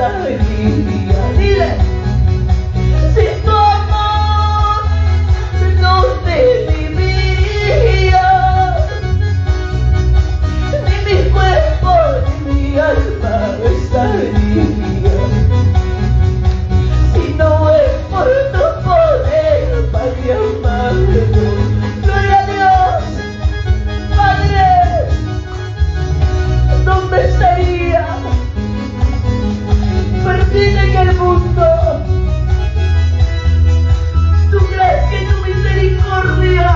estaría. Dile, sin tu amor no te viviría, ni mi cuerpo ni mi alma estaría. Si no es por tu poder, Padre amado, gloria a Dios, Padre, ¿dónde estaría? Perdida en el mundo. ¿Tú crees que tu misericordia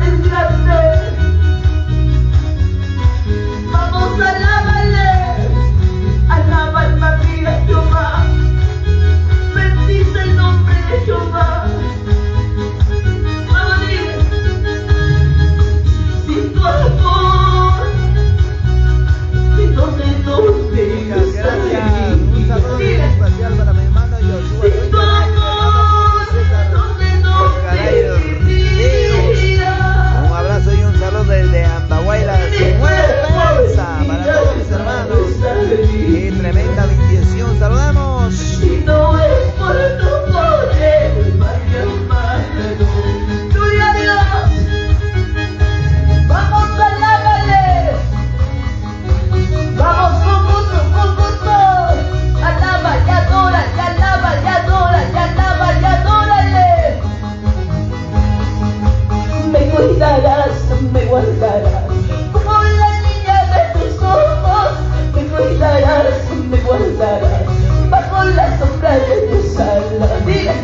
es grande? Vamos, alábale, alaba alma mía Jehová, bendice el nombre de Jehová. Vamos, dile, sin tu amor, ¿en dónde nos dejas? Gracias. Un saludo bien especial para mi hermano Joshua. Sin tu amor, ¿dónde nos viviría? Un abrazo y un saludo desde Andahuayla, sin nueva esperanza para todos mis hermanos. Y tremenda bendición. Saludamos. Si no es por tu poder, Padre amado, gloria a Dios. Vamos, alábale. Vamos con gusto. Alaba y adora, y alaba y adora, y alaba y adórale. Me cuidarás, me guardarás, como la niña de tus ojos. Me cuidarás, me guardarás, bajo la sombra de tus alas. Dile,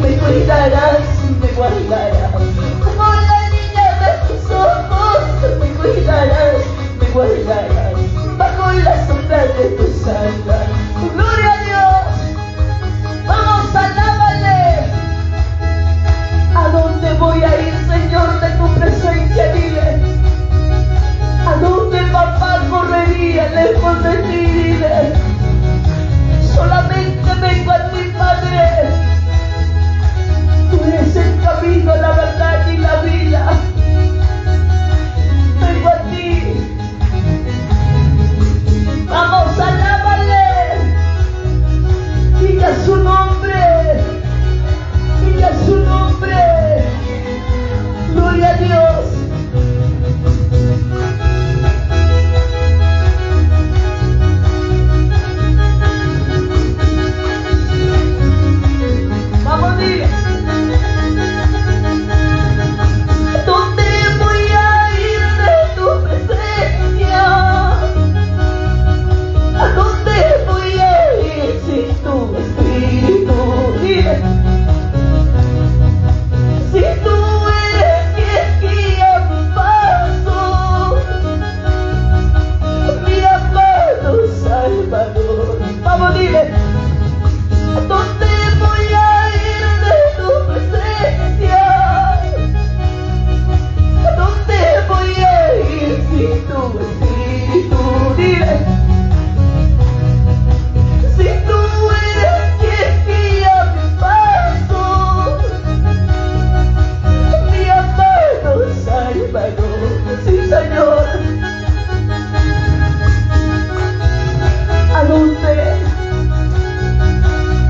me cuidarás, me guardarás, como la niña de tus ojos. Me cuidarás, me guardarás, bajo la sombra de tus alas. Gloria a Dios. Vamos, alábale. ¿A dónde voy a ir, Señor, de tu presencia? Dile, ¿a dónde papá correría lejos de ti? Dile, solamente vengo a ti, Padre. Tú eres el camino, la verdad y la vida. Vengo a ti. Vamos, alábale. Diga su nombre. Diga su nombre. Gloria a Dios. Vamos, dile. ¿Dónde voy a ir de tu presencia? ¿A dónde voy a ir sin tu espíritu? Dile. Si tú eres quien guía mi paso, mi amado Salvador. Vamos, dile. ¿A dónde voy a ir de tu presencia? ¿A dónde voy a ir sin tu espíritu? Dile. Si tú eres quien guía mi paso, mi amado Salvador. Sí, Señor. ¿A dónde?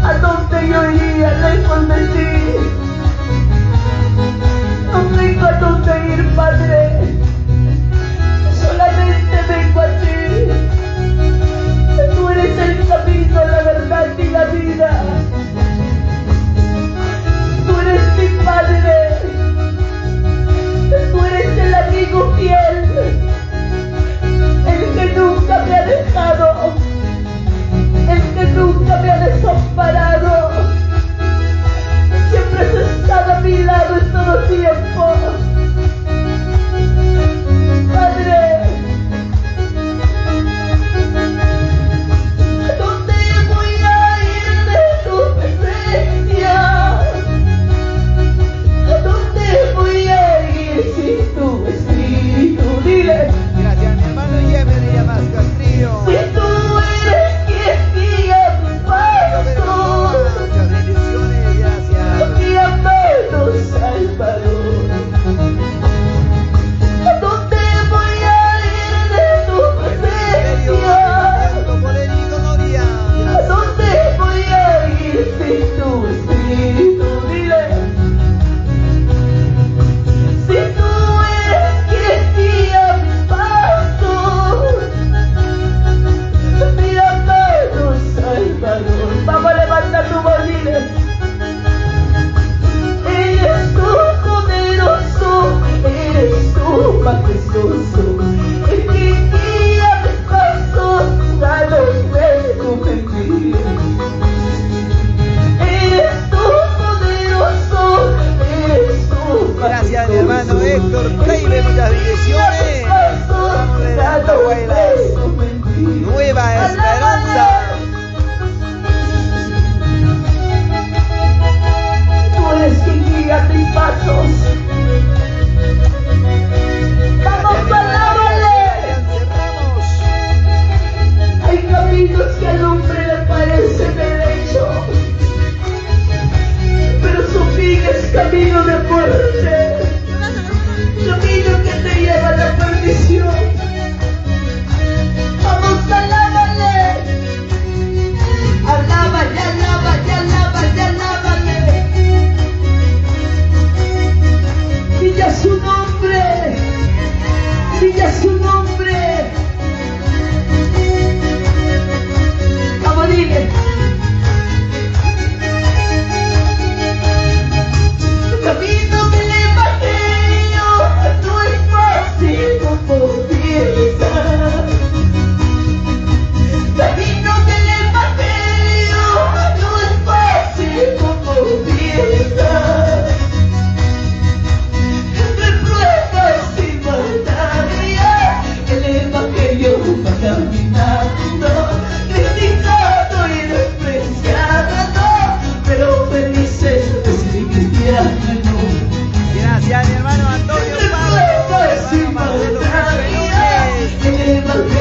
¿A dónde yo iría lejos de ti? No tengo a dónde ir, Padre. Solamente vengo a ti. Tú eres el camino, la verdad y la vida. Tú eres mi Padre. Tú eres el amigo fiel. brilla su nombre. Vamos, dile. Camino del Evangelio no es fácil como piensas. Camino del Evangelio no es fácil como piensas. Entre pruebas y batallas, el Evangelio va caminando, criticado y despreciado, pero felices es mi cristiano. Gracias, mi hermano Antonio Pablo, hermano Marcelo Núñez.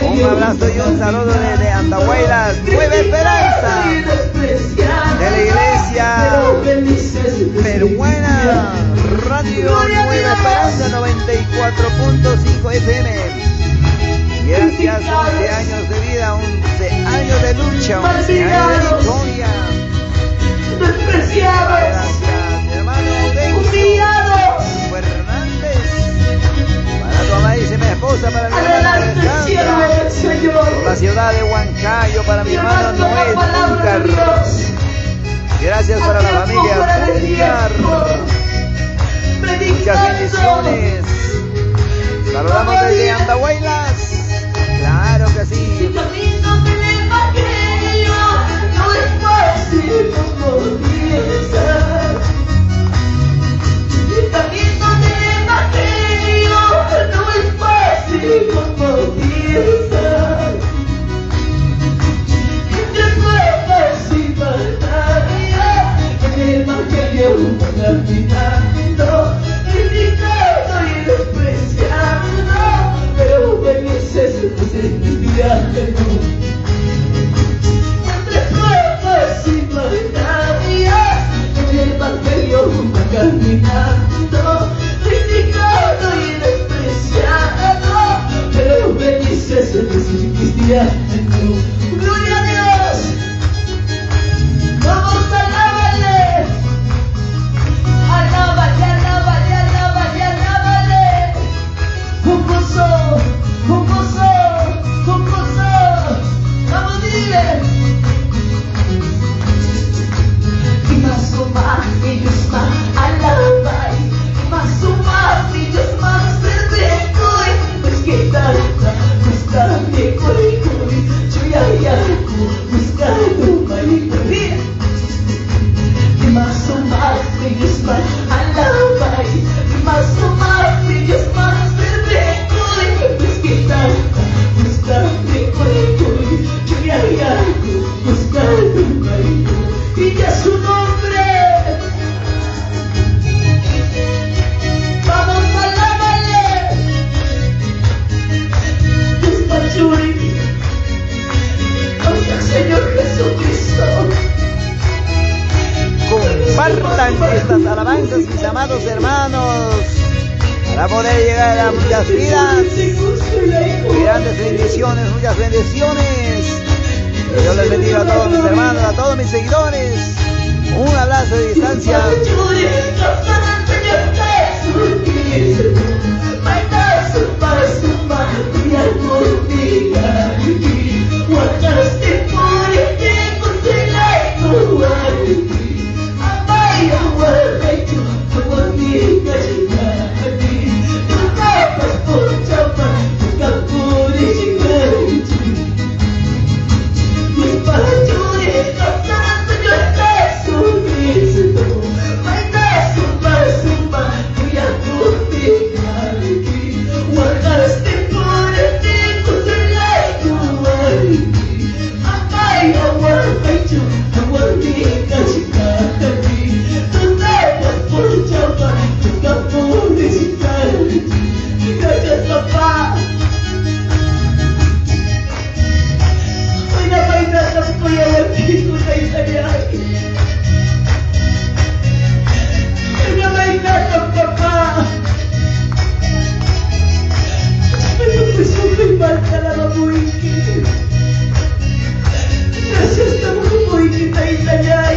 Un abrazo y un saludo desde Andahuaylas, Nueva Esperanza, de la iglesia peruana, Radio Nueva Esperanza 94.5 FM. Gracias, 11 años de vida, 11 años de lucha, 11 años de victoria. Despreciados, Gracias, mi hermano Audencio humillados. Fernández. Para tu amadísima esposa, para mi hermana Adelante, siervo Alejandra. del Señor. Por la ciudad de Huancayo, para mi hermano Llevando la Noel palabra de Zúcar. Dios. Gracias para la familia Zúcar. Muchas bendiciones. Saludamos desde Andahuaylas. Claro que sí. Camino del Evangelio no es fácil como piensas. Camino del Evangelio no es fácil como piensas. Entre pruebas y batallas, el Evangelio va caminando, criticado y despreciado, pero felices es el cristiano. Entre pruebas y batallas, el Evangelio va caminando, criticado y despreciado, pero felices es el cristiano. Gloria a Dios. Vamos a alabarle. Alábale, alábale, alábale, alábale. Con gozo, con gozo, con gozo. Vamos, dile. Y más o más, ellos más alaban. Y más o más, ellos más servirán. Pues que tanta, busca mi corazón. Yo ya, busca tu marido. Y más o más, ellos más alaban. Y más o más, ellos más servirán. Pues que tanta, busca mi corazón. Yo ya, busca tu marido. Y ya su nombre. Vamos a alabarle. Despachuri. Al Señor Jesucristo. Compartan estas alabanzas, mis amados hermanos, para poder llegar a muchas vidas. Grandes bendiciones, muchas bendiciones. Que Dios les bendiga a todos mis hermanos, a todos mis seguidores. Un abrazo de distancia. Gracias, papá. Hoy la vaina la voy a ver película italiana. Hoy la vaina la papá. Pero pues me falta la babuiki. Gracias, la babuiki italiana.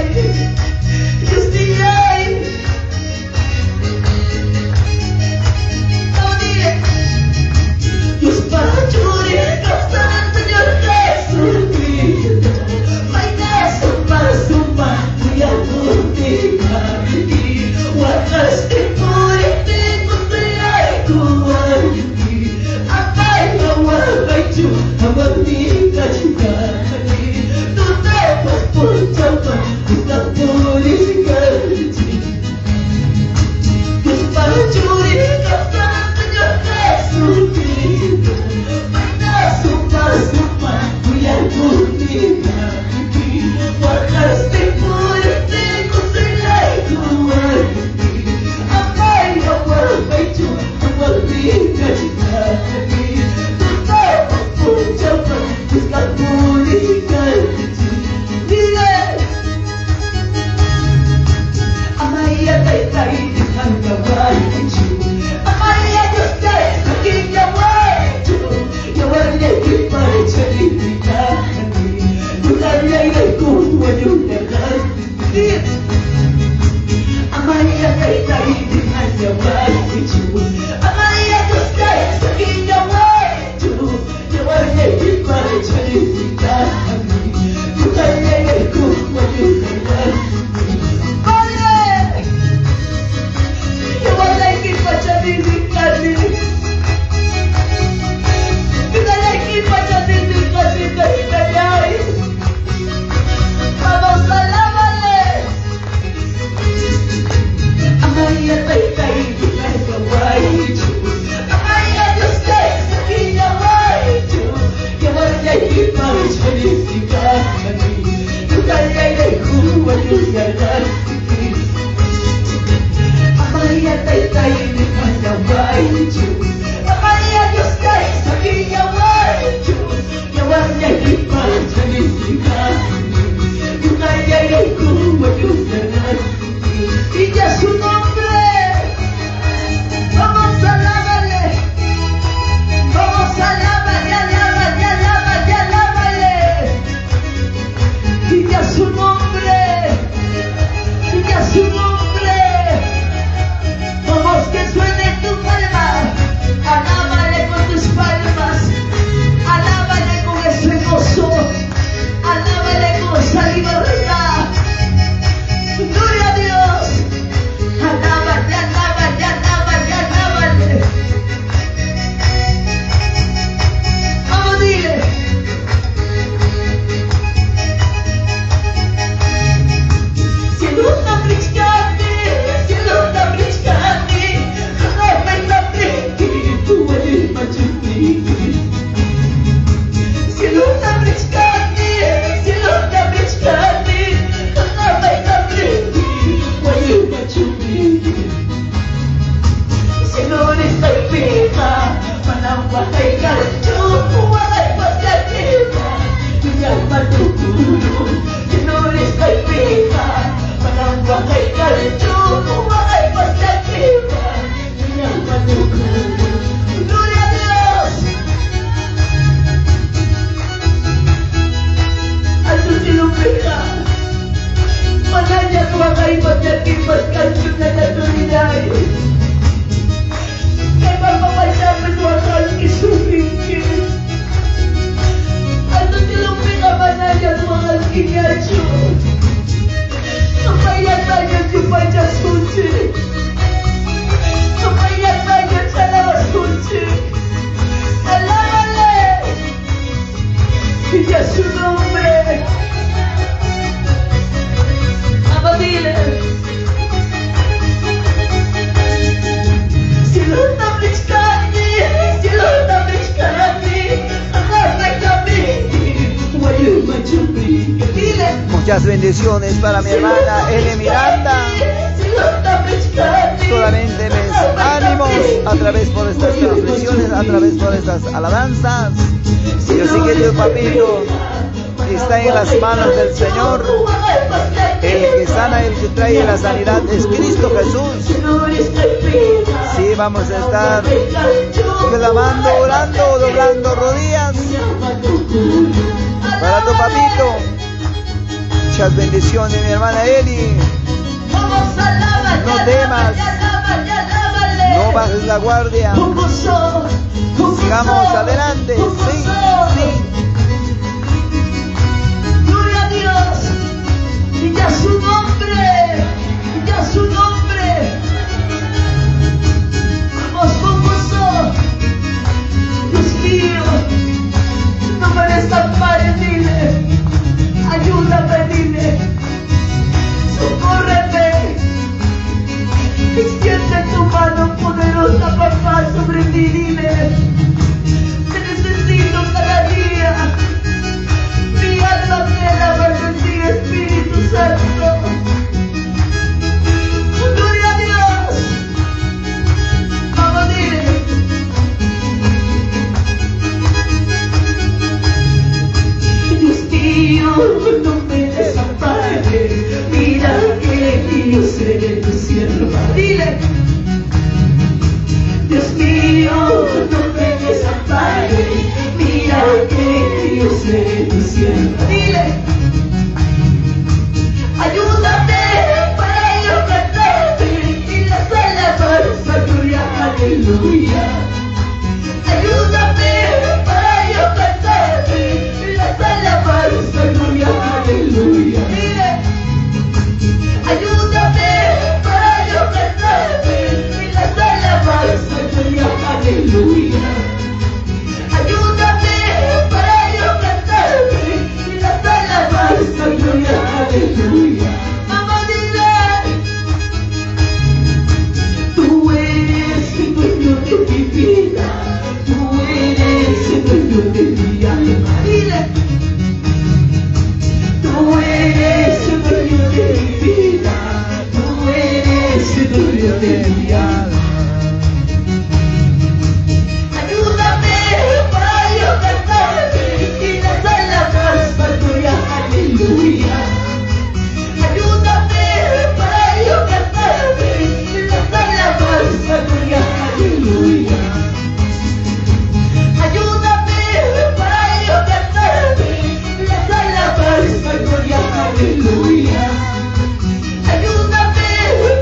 Muchas bendiciones para mi hermana Eli Miranda. Solamente mis ánimos a través por estas transmisiones, a través por estas alabanzas. Yo sé que Dios, papito, está en las manos del Señor. El que sana, el que trae la sanidad es Cristo Jesús. Sí, vamos a estar clamando, orando, doblando rodillas para tu papito. Muchas bendiciones, mi hermana Eli. No temas, no bajes la guardia. Sigamos adelante. Sí, sí. Gloria a Dios. Y ya su nombre, ya su nombre. Vamos con gozo. Dios mío, de tu sierva. Dile, ayúdame para yo cantarte y las alabanzas, gloria, aleluya. Ayúdame para yo cantarte y las alabanzas, gloria, aleluya. Dile, ayúdame para yo cantarte y las alabanzas, gloria, aleluya. Ayúdame para yo cantarte y las alabanzas, gloria, aleluya. Vamos, dile, tú eres el dueño de mi vida, tú eres el dueño de mi alma. Dile, tú eres el dueño de mi vida, tú eres el dueño de mi alma. Ayúdame para yo cantarte y las alabanzas, gloria, aleluya. Ayúdame para yo cantarte y las alabanzas, gloria, aleluya. Ayúdame para yo cantarte y las alabanzas, gloria, aleluya. Ayúdame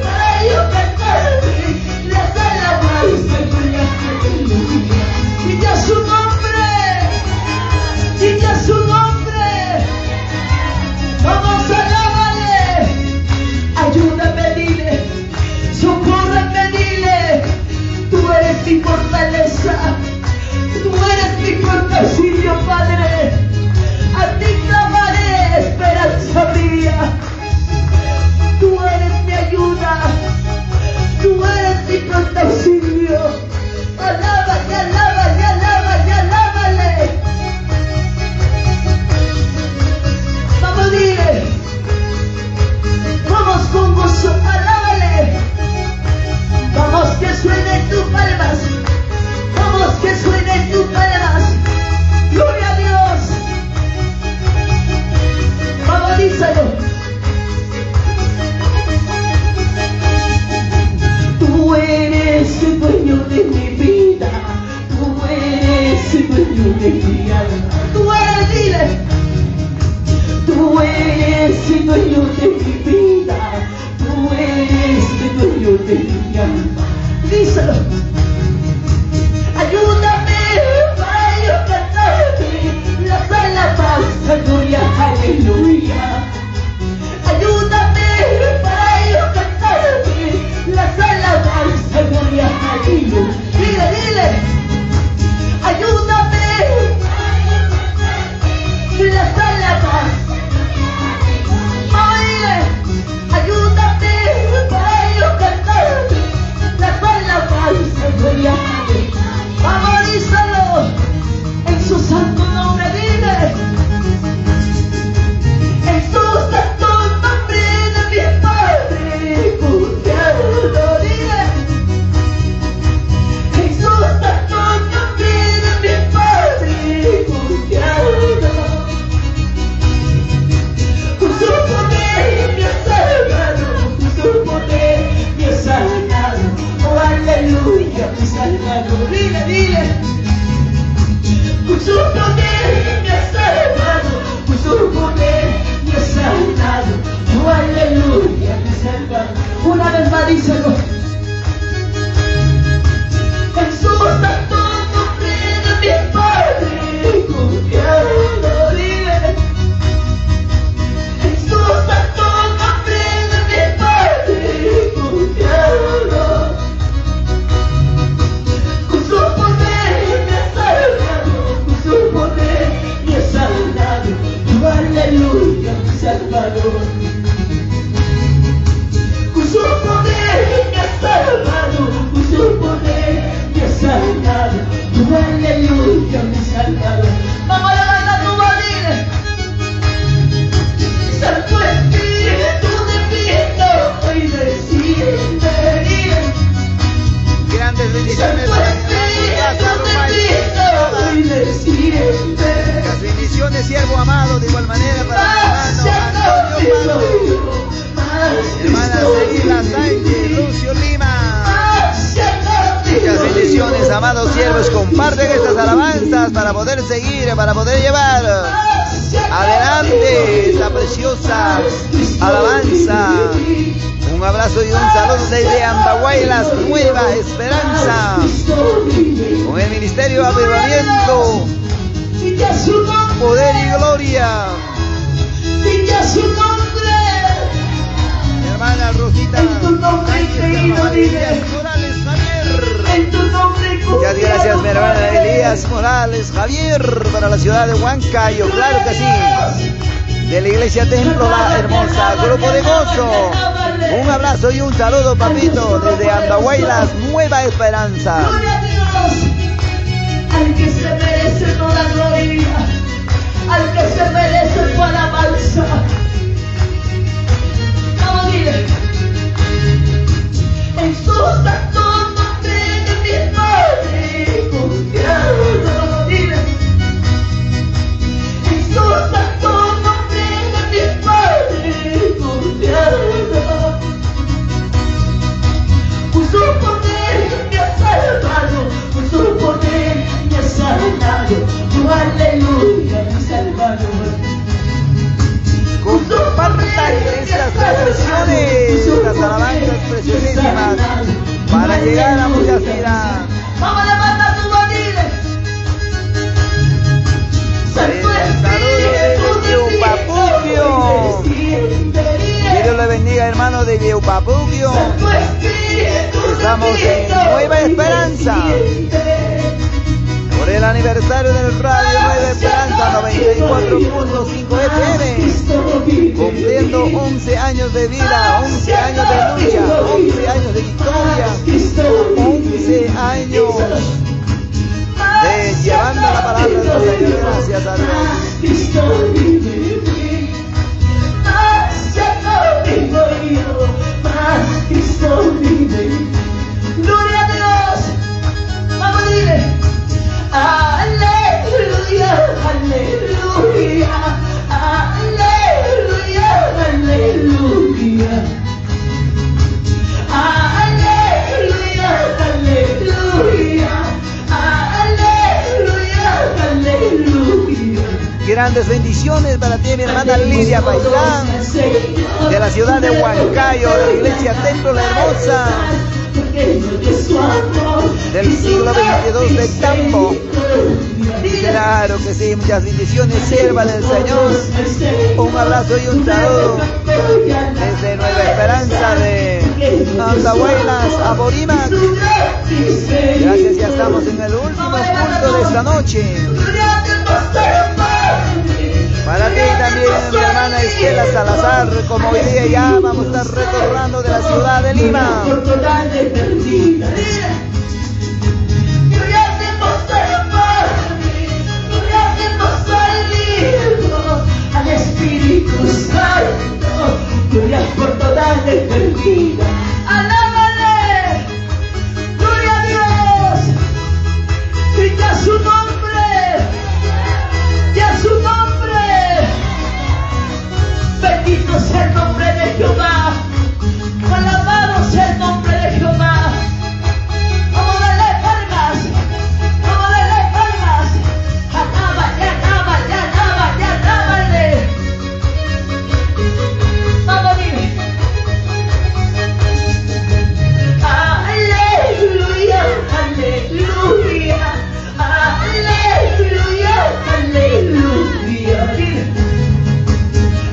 para yo cantarte y las alabanzas, gloria, aleluya. Y ya su nombre, y ya su nombre. Vamos, alábale. Ayúdame, dile, socórreme, dile. Tú eres mi fortaleza, tú eres mi fortalecillo, Padre. A ti clamaré, esperanza mía. Tú eres mi ayuda, tú eres mi protección. Alábale, alábale, alábale, alábale. Vamos, dile, vamos con gozo, alábale. Vamos, que suenen tus palmas, vamos, que suenen tus palmas. Gloria a Dios. Vamos, díselo. Tú eres el dueño de mi vida, tú eres el dueño de mi alma. Tú eres, dile, tú eres el dueño de mi vida, tú eres el dueño de mi alma. Díselo. Ayúdame para yo cantarte las alabanzas, gloria, aleluya. Ayúdame para yo cantarte las alabanzas, gloria, aleluya. Dile, dile, ayúdame las alabanzas. Dile, ayúdame para yo cantarte las alabanzas, gloria, aleluya. Vamos, díselo en su santo nombre, dile, en su santo nombre de mi Padre confiado, dile, en su santo nombre de mi Padre confiado. Con su poder me ha salvado, con su poder me ha salvado, oh aleluya, mi Salvador. Dile, dile, con su poder me ha salvado, con su poder me ha salvado, oh aleluya, mi Salvador. Una vez más, díselo. En su santo nombre de mi Padre confiado, dile, en su santo nombre de mi Padre confiado. Con su poder me ha salvado, con su poder me ha salvado, oh aleluya, mi Salvador. Con su poder me ha salvado, con su poder me ha salvado, oh aleluya, mi Salvador. Vamos a levantar tu voz, dile, Santo Espíritu de Cristo, hoy desciende, dile, Grandes bendiciones Santo para Espíritu de Cristo, hoy desciende. las bendiciones, siervo amado, de igual manera para mi hermano Antonio Palo, hermana Celina Sánchez, Lucio Lima. Muchas bendiciones, amados siervos. Comparten estas alabanzas para poder seguir, para poder llevar Adelante esa preciosa alabanza. Un abrazo y un saludo desde Andahuaylas, Nueva Esperanza. Con el Ministerio de Avivamiento, Poder y Gloria. Mi hermana Rosita Morales Javier. Muchas gracias, mi hermana Elías Morales Javier, para la ciudad de Huancayo, claro que sí. De la iglesia Templo La Hermosa, Grupo de Gozo. Un abrazo y un saludo, papito, desde Andahuaylas, Nueva Esperanza. Gloria a Dios, al que se merece toda gloria, al que se merece tu alabanza. Vamos, dile. En su santo nombre de mi Padre confiado, dile. En su santo nombre de mi Padre confiado. Por su poder me ha salvado, por su poder me ha salvado. Oh, aleluya, mi Salvador. Compartan estas transmisiones, estas alabanzas preciosísimas, para llegar a muchas vidas. Vamos a levantar tu mano, dile. Santo Espíritu de Papuquio. Que Dios le bendiga, hermano de Vieupapuquio. Estamos en Nueva Esperanza. Por el aniversario del Radio Nueva Esperanza 94.5 FM, cumpliendo 11 años de vida, 11 años de lucha, 11 años de victoria, 11 años de llevando la palabra de Dios, Señor. Gracias a Dios. Gloria a Dios. Vamos a decirle. Aleluya, aleluya, aleluya, aleluya. Aleluya, aleluya, aleluya, aleluya. Grandes bendiciones para ti, mi hermana Lidia Paisán, de la ciudad de Huancayo, de la iglesia Templo La Hermosa, del siglo XXII de Tambo. Claro que sí, muchas bendiciones, sierva del Señor. Un abrazo y un saludo desde Nueva Esperanza de Andahuaylas a Borímac. Gracias, ya estamos en el último punto de esta noche. Para ti también, mi hermana Estela Salazar, como hoy día ya vamos a estar retornando de la ciudad de Lima. Al Espíritu Santo, gloria por toda la eternidad. Alábale, gloria a Dios, grita su nombre, y a su nombre. Bendito sea el nombre de Jehová, alabado sea el nombre de Jehová. Vamos a darle palmas, vamos a darle palmas. Alábale, alábale, alábale, alábale. Vamos, dime. Aleluya, aleluya, aleluya, aleluya. Dile.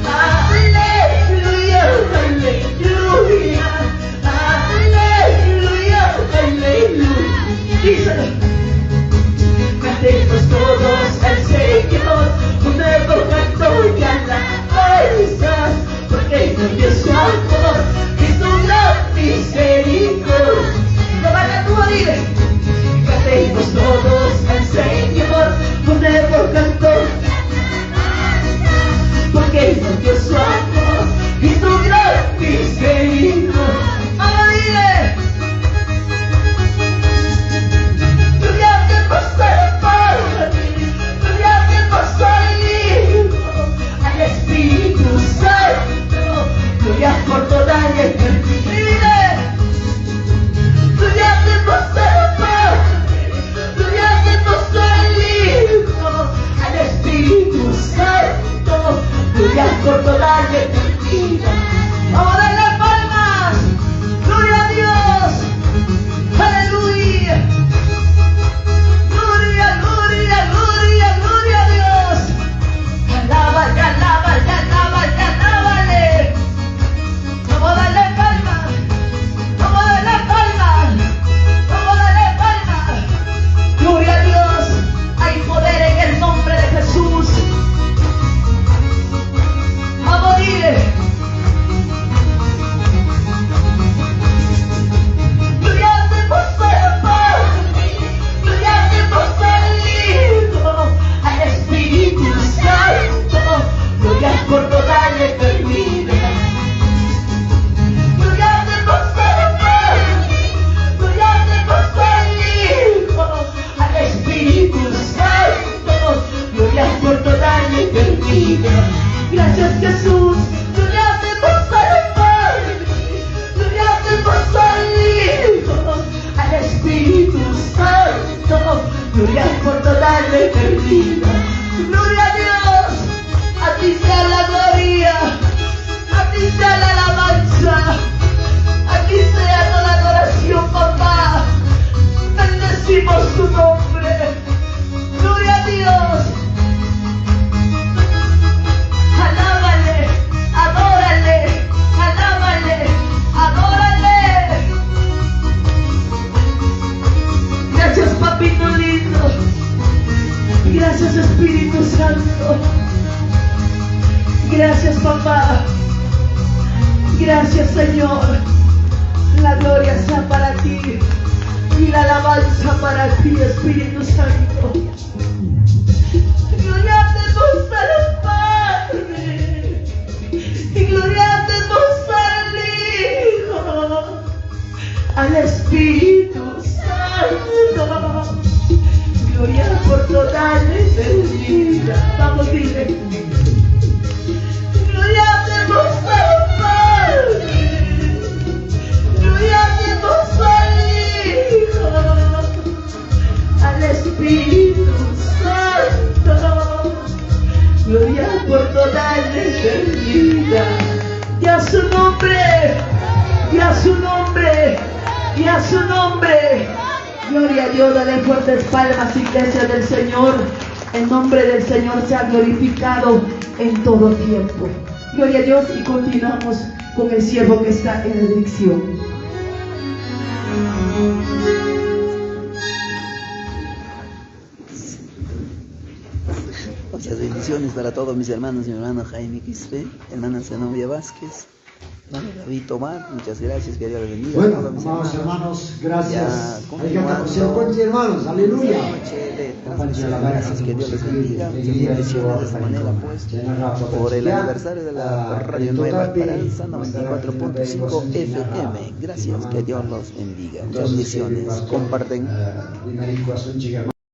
Aleluya, aleluya, aleluya, aleluya. Díselo. Cantemos todos al Señor, un nuevo canto y alabanzas, porque no es su amor y su gran misericordia. Levanta tu voz, dile. Cantemos todos al Señor, un nuevo canto, porque no dio su amor y su gran misericordia. Ahora dile. Gloria al Padre, gloria al Hijo, al Espíritu Santo, gloria por Jesús, gloria demos al Padre, gloria demos al Hijo, al Espíritu Santo, gloria por toda la eternidad. Gloria a Dios, a ti sea la gloria, a ti sea la alabanza, a ti sea toda adoración, papá. Bendecimos tu nombre. Gloria a Dios. Alábale, adórale, alábale, adórale. Gracias, papito lindo. Gracias, Espíritu Santo. Gracias, papá. Gracias, Señor. La gloria sea para ti y la alabanza para ti, Espíritu Santo. Gloria demos al Padre y gloria demos al Hijo, al Espíritu Santo. Gloria por toda la eternidad. Vamos, dile. Gloria demos al Padre, gloria demos al Hijo, al Espíritu Santo. Gloria por toda la eternidad. Y a su nombre, y a su nombre, y a su nombre. Gloria a Dios, dale fuertes palmas, iglesia del Señor. El nombre del Señor sea glorificado en todo tiempo. Gloria a Dios, y continuamos con el siervo que está en la dirección. Muchas bendiciones para todos mis hermanos, mi hermano Jaime Quispe, hermana Zenobia Vázquez, hermano David Tomar, muchas gracias, que Dios les bendiga. Bueno, a todos mis amados hermanos, gracias. Continuando hermanos, aleluya. noche de transmisión, gracias, que Dios les bendiga. Muchas bendiciones de esta manera, pues, por el aniversario de la Radio Nueva Esperanza 94.5 FM. Gracias, que Dios los bendiga. Muchas bendiciones. Comparten.